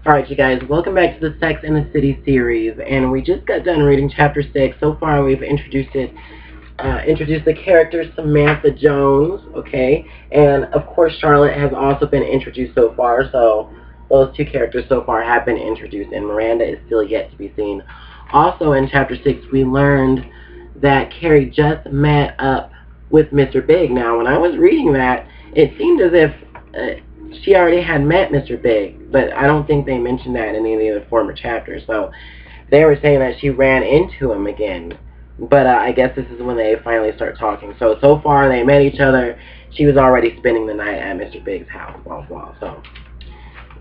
Alright, you guys, welcome back to the Sex and the City series, and we just got done reading Chapter 6. So far, we've introduced the character Samantha Jones, okay, and of course Charlotte has also been introduced so far, so those two characters so far have been introduced, and Miranda is still yet to be seen. Also, in Chapter 6, we learned that Carrie just met up with Mr. Big. Now, when I was reading that, it seemed as if she already had met Mr. Big, but I don't think they mentioned that in any of the other former chapters. So they were saying that she ran into him again, but I guess this is when they finally start talking. So far they met each other. She was already spending the night at Mr. Big's house, blah, blah. So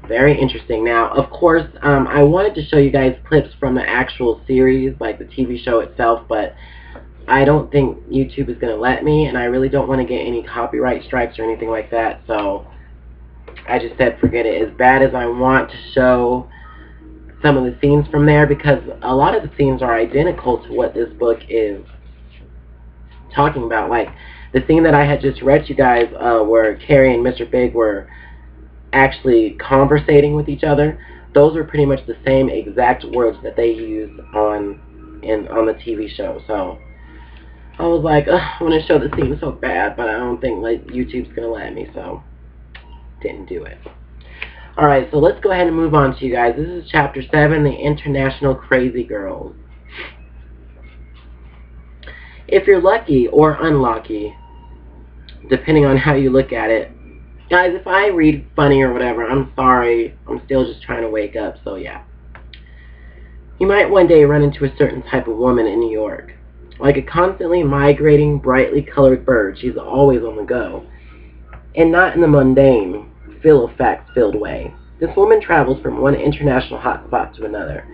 very interesting. Now, of course, I wanted to show you guys clips from the actual series, like the TV show itself, but I don't think YouTube is going to let me, and I really don't want to get any copyright strikes or anything like that, so I just said forget it. As bad as I want to show some of the scenes from there, because a lot of the scenes are identical to what this book is talking about. Like the scene that I had just read you guys, where Carrie and Mr. Big were actually conversating with each other, those are pretty much the same exact words that they used on the TV show. So I was like, I want to show the scene so bad, but I don't think like YouTube's gonna let me, so didn't do it. Alright, so let's go ahead and move on to you guys. This is Chapter 7, the International Crazy Girls. If you're lucky or unlucky, depending on how you look at it, guys, if I read funny or whatever, I'm sorry. I'm still just trying to wake up, so yeah. You might one day run into a certain type of woman in New York. Like a constantly migrating, brightly colored bird, she's always on the go. And not in the mundane, facts-filled way. This woman travels from one international hotspot to another.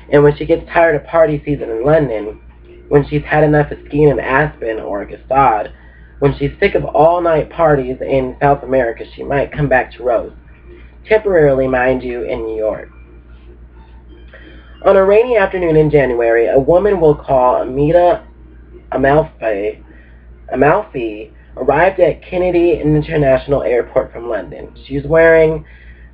And when she gets tired of party season in London, when she's had enough of skiing in Aspen or Gstaad, when she's sick of all-night parties in South America, she might come back to Rose. Temporarily, mind you, in New York. On a rainy afternoon in January, a woman we'll call Amilita Amalfi arrived at Kennedy International Airport from London. She was wearing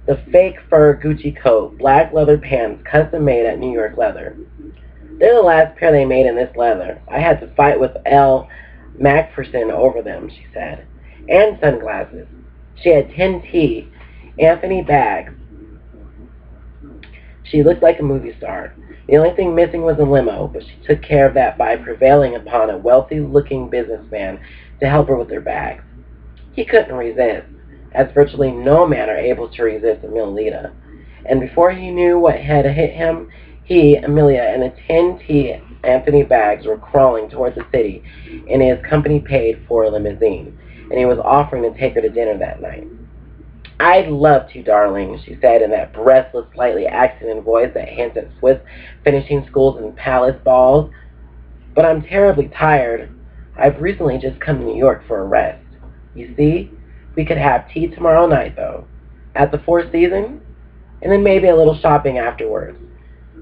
the fake fur Gucci coat, black leather pants custom made at New York Leather. They're the last pair they made in this leather. I had to fight with L. Macpherson over them, she said. And sunglasses. She had 10T Anthony bags. She looked like a movie star. The only thing missing was a limo, but she took care of that by prevailing upon a wealthy-looking businessman to help her with her bags. He couldn't resist, as virtually no man are able to resist Amilita. And before he knew what had hit him, he, Amelia, and the 10T Anthony bags were crawling towards the city in his company-paid-for limousine, and he was offering to take her to dinner that night. "I'd love to, darling," she said in that breathless, slightly accented voice that hints at Swiss finishing schools and palace balls. "But I'm terribly tired. I've recently just come to New York for a rest. You see, we could have tea tomorrow night, though, at the Four Seasons, and then maybe a little shopping afterwards.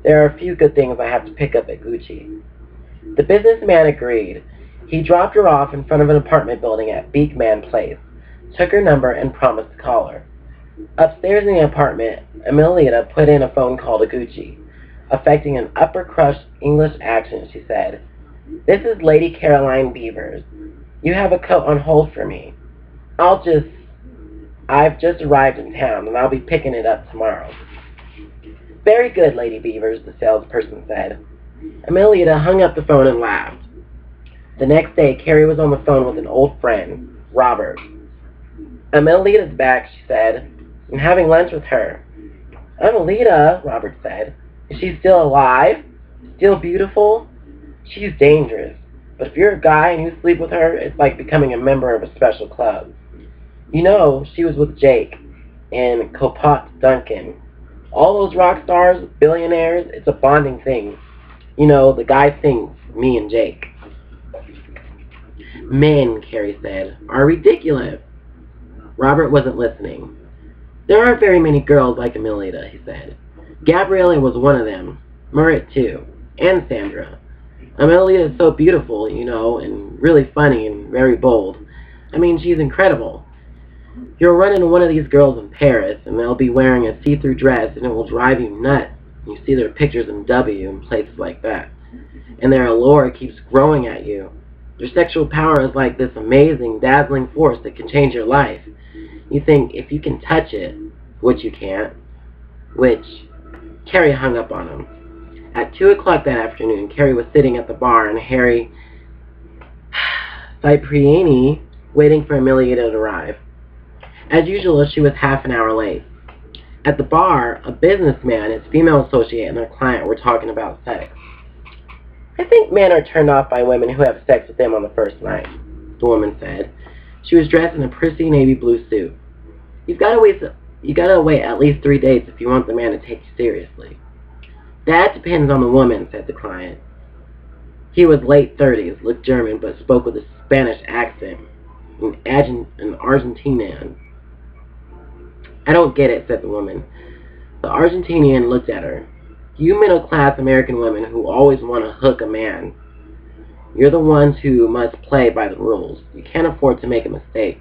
There are a few good things I have to pick up at Gucci." The businessman agreed. He dropped her off in front of an apartment building at Beekman Place, took her number, and promised to call her. Upstairs in the apartment, Amilita put in a phone call to Gucci. Affecting an upper-crust English accent, she said, "This is Lady Caroline Beavers. You have a coat on hold for me. I've just arrived in town, and I'll be picking it up tomorrow." "Very good, Lady Beavers," the salesperson said. Amilita hung up the phone and laughed. The next day, Carrie was on the phone with an old friend, Robert. "Amilita's back," she said. "I'm having lunch with her." "Amilita," Robert said. "Is she still alive? Still beautiful?" "She's dangerous. But if you're a guy and you sleep with her, it's like becoming a member of a special club. You know, she was with Jake and Copat Duncan. All those rock stars, billionaires, it's a bonding thing. You know, the guy thinks me and Jake." Men, Carrie said, are ridiculous. Robert wasn't listening. There aren't very many girls like Amilita, he said. Gabriella was one of them. Marit, too. And Sandra. Amilita is so beautiful, you know, and really funny and very bold. I mean, she's incredible. You'll run into one of these girls in Paris, and they'll be wearing a see-through dress, and it will drive you nuts. You see their pictures in W and places like that. And their allure keeps growing at you. Their sexual power is like this amazing, dazzling force that can change your life. You think, if you can touch it, which you can't, which Carrie hung up on him. At 2 o'clock that afternoon, Carrie was sitting at the bar, and Harry Cipriani waiting for Amelia to arrive. As usual, she was half an hour late. At the bar, a businessman, his female associate, and their client were talking about sex. I think men are turned off by women who have sex with them on the first night, the woman said. She was dressed in a prissy navy blue suit. You gotta wait at least 3 dates if you want the man to take you seriously. That depends on the woman, said the client. He was late 30s, looked German, but spoke with a Spanish accent, an Argentinian. I don't get it, said the woman. The Argentinian looked at her. You middle-class American women who always want to hook a man. You're the ones who must play by the rules. You can't afford to make a mistake.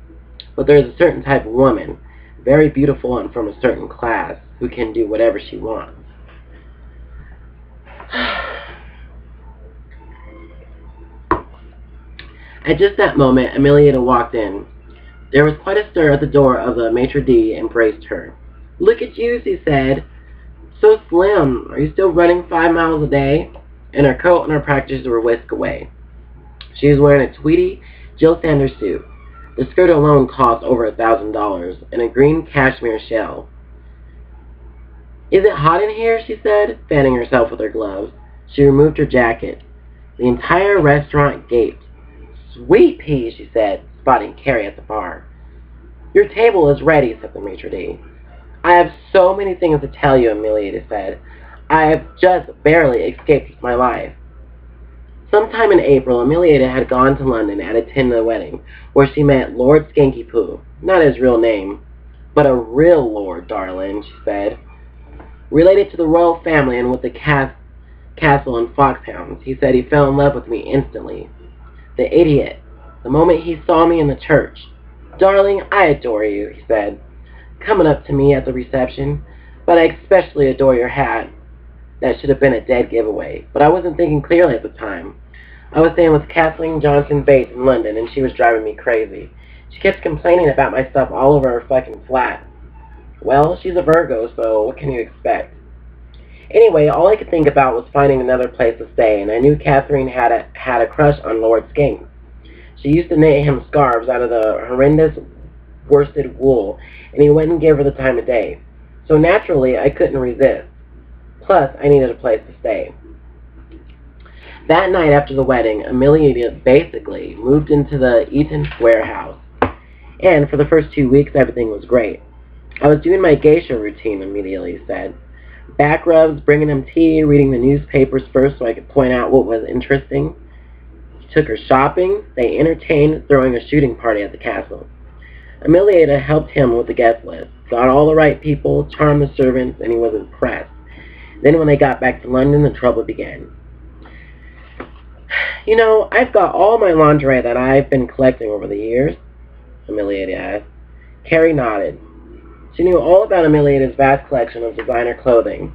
But there's a certain type of woman, very beautiful and from a certain class, who can do whatever she wants. At just that moment, Amelia walked in. There was quite a stir at the door of the maitre d' embraced her. Look at you, she said. So slim. Are you still running 5 miles a day? And her coat and her practice were whisked away. She was wearing a tweedy Jill Sanders suit. The skirt alone cost over $1,000, and a green cashmere shell. Is it hot in here? She said, fanning herself with her gloves. She removed her jacket. The entire restaurant gaped. Sweet pea, she said, spotting Carrie at the bar. Your table is ready, said the maitre d'. I have so many things to tell you, Amelia said. I have just barely escaped my life. Sometime in April, Amelia had gone to London and attended a wedding, where she met Lord Skankypoo, not his real name, but a real lord, darling, she said. Related to the royal family and with the castle and foxhounds, he said he fell in love with me instantly. The idiot. The moment he saw me in the church. Darling, I adore you, he said, coming up to me at the reception, but I especially adore your hat. That should have been a dead giveaway, but I wasn't thinking clearly at the time. I was staying with Kathleen Johnson Bates in London, and she was driving me crazy. She kept complaining about my stuff all over her fucking flat. Well, she's a Virgo, so what can you expect? Anyway, all I could think about was finding another place to stay, and I knew Catherine had a crush on Lord Skank. She used to knit him scarves out of the horrendous worsted wool, and he wouldn't give her the time of day. So naturally, I couldn't resist. Plus, I needed a place to stay. That night after the wedding, Amelia basically moved into the Eaton Square house. And for the first 2 weeks, everything was great. I was doing my geisha routine, Amelia said. Back rubs, bringing him tea, reading the newspapers first so I could point out what was interesting. He took her shopping. They entertained, throwing a shooting party at the castle. Amelia helped him with the guest list, got all the right people, charmed the servants, and he was impressed. Then when they got back to London, the trouble began. You know, I've got all my lingerie that I've been collecting over the years, Amelia asked. Carrie nodded. She knew all about Amelia's vast collection of designer clothing,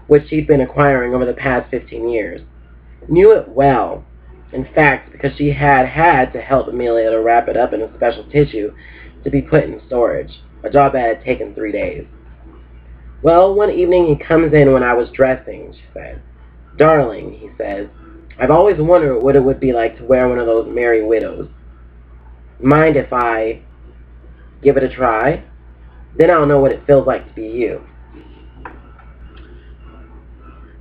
which she'd been acquiring over the past 15 years. Knew it well, in fact, because she had to help Amelia to wrap it up in a special tissue to be put in storage, a job that had taken 3 days. Well, one evening he comes in when I was dressing, she said. Darling, he says, I've always wondered what it would be like to wear one of those merry widows. Mind if I give it a try? Then I'll know what it feels like to be you.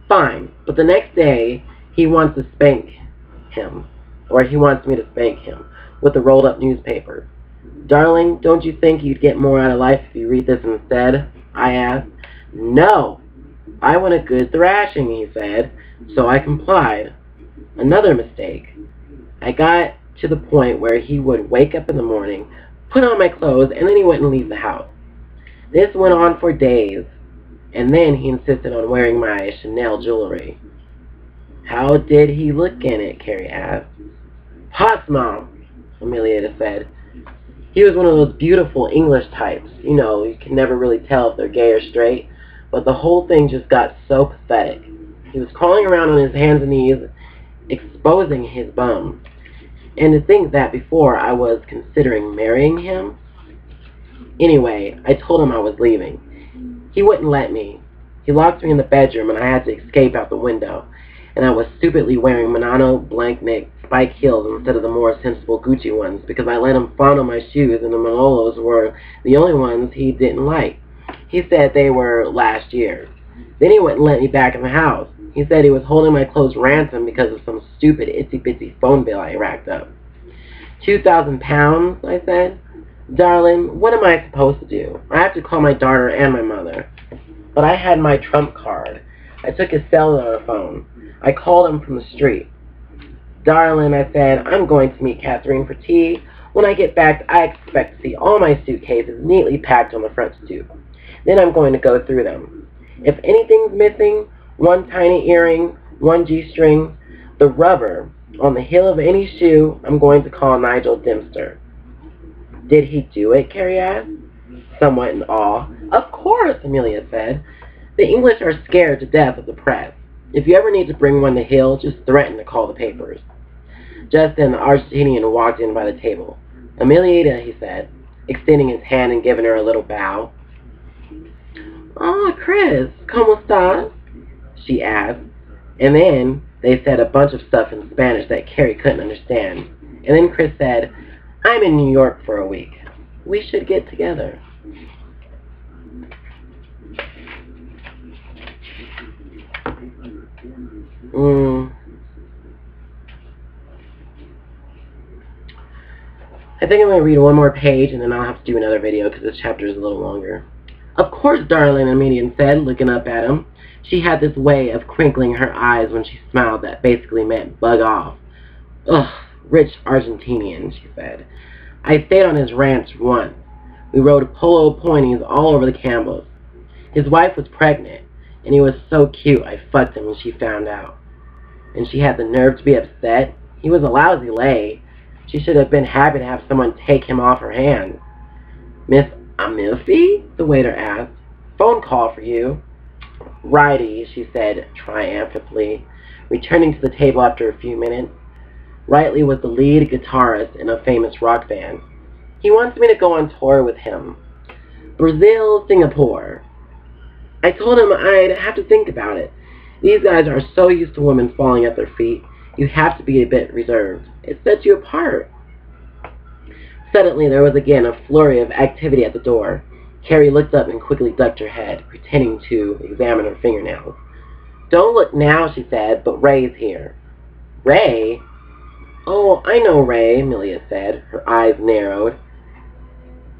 Fine, but the next day he wants to spank him, or he wants me to spank him, with the rolled up newspaper. Darling, don't you think you'd get more out of life if you read this instead? I asked. No, I want a good thrashing, he said, so I complied. Another mistake. I got to the point where he would wake up in the morning, put on my clothes, and then he wouldn't leave the house. This went on for days, and then he insisted on wearing my Chanel jewelry. How did he look in it? Carrie asked. Pots, Mom, Amilita said. He was one of those beautiful English types. You know, you can never really tell if they're gay or straight, but the whole thing just got so pathetic. He was crawling around on his hands and knees, exposing his bum. And to think that before I was considering marrying him. Anyway, I told him I was leaving. He wouldn't let me. He locked me in the bedroom and I had to escape out the window. And I was stupidly wearing Manano blank-neck spike heels instead of the more sensible Gucci ones because I let him fondle my shoes and the Manolos were the only ones he didn't like. He said they were last year. Then he wouldn't let me back in the house. He said he was holding my clothes ransom because of some stupid itsy-bitsy phone bill I racked up. 2,000 pounds, I said. Darling, what am I supposed to do? I have to call my daughter and my mother. But I had my trump card. I took his cellular phone. I called him from the street. Darling, I said, I'm going to meet Catherine for tea. When I get back, I expect to see all my suitcases neatly packed on the front stoop. Then I'm going to go through them. If anything's missing, one tiny earring, one G-string, the rubber on the heel of any shoe, I'm going to call Nigel Dempster. Did he do it? Carrie asked, somewhat in awe. Of course, Amelia said. The English are scared to death of the press. If you ever need to bring one to heel, just threaten to call the papers. Just then, the Argentinian walked in by the table. Amilita, he said, extending his hand and giving her a little bow. Oh, Chris, ¿cómo estás? She asked. And then they said a bunch of stuff in Spanish that Carrie couldn't understand. And then Chris said, I'm in New York for a week. We should get together. I think I'm going to read one more page and then I'll have to do another video because this chapter is a little longer. Of course, darling, Amelia said, looking up at him. She had this way of crinkling her eyes when she smiled that basically meant bug off. Ugh, rich Argentinian, she said. I stayed on his ranch once. We rode polo ponies all over the Campbells. His wife was pregnant, and he was so cute I fucked him when she found out. And she had the nerve to be upset. He was a lousy lay. She should have been happy to have someone take him off her hands. Miss Amilfi? The waiter asked. Phone call for you. Righty, she said triumphantly, returning to the table after a few minutes. Riley was the lead guitarist in a famous rock band. He wants me to go on tour with him. Brazil, Singapore. I told him I'd have to think about it. These guys are so used to women falling at their feet, you have to be a bit reserved. It sets you apart. Suddenly there was again a flurry of activity at the door. Carrie looked up and quickly ducked her head, pretending to examine her fingernails. Don't look now, she said, but Ray's here. Ray? Oh, I know Ray, Amelia said, her eyes narrowed.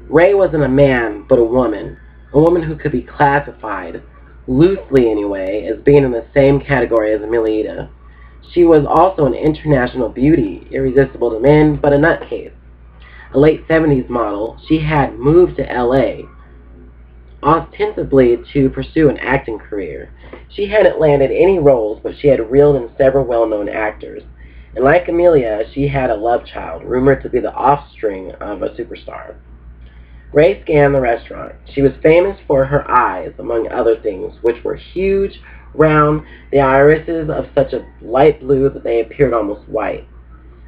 Ray wasn't a man, but a woman who could be classified, loosely anyway, as being in the same category as Amilita. She was also an international beauty, irresistible to men, but a nutcase. A late 70s model, she had moved to L.A., ostensibly to pursue an acting career. She hadn't landed any roles, but she had reeled in several well-known actors. And like Amelia, she had a love child, rumored to be the offspring of a superstar. Ray scanned the restaurant. She was famous for her eyes, among other things, which were huge, round, the irises of such a light blue that they appeared almost white.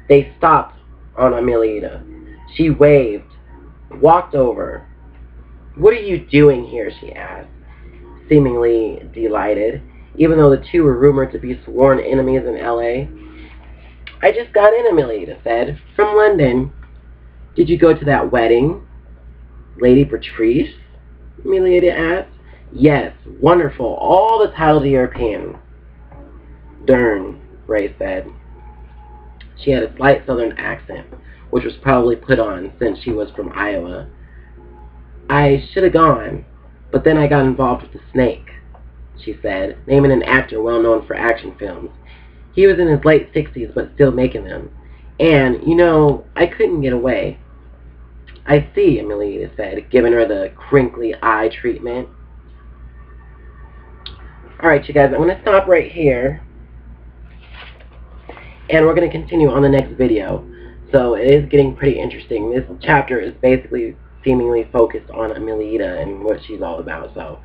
They stopped on Amilita. She waved, walked over. What are you doing here? She asked, seemingly delighted, even though the two were rumored to be sworn enemies in L.A. I just got in, Amilita said, from London. Did you go to that wedding? Lady Patrice? Amilita asked. Yes, wonderful, all the title to European. Dern, Ray said. She had a slight southern accent, which was probably put on since she was from Iowa. I should have gone, but then I got involved with the Snake, she said, naming an actor well known for action films. He was in his late 60s, but still making them. And, you know, I couldn't get away. I see, Amilita said, giving her the crinkly eye treatment. Alright, you guys, I'm going to stop right here. And we're going to continue on the next video. So it is getting pretty interesting. This chapter is basically seemingly focused on Amilita and what she's all about. So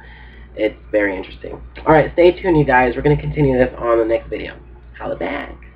it's very interesting. Alright, stay tuned, you guys. We're going to continue this on the next video. Holla back.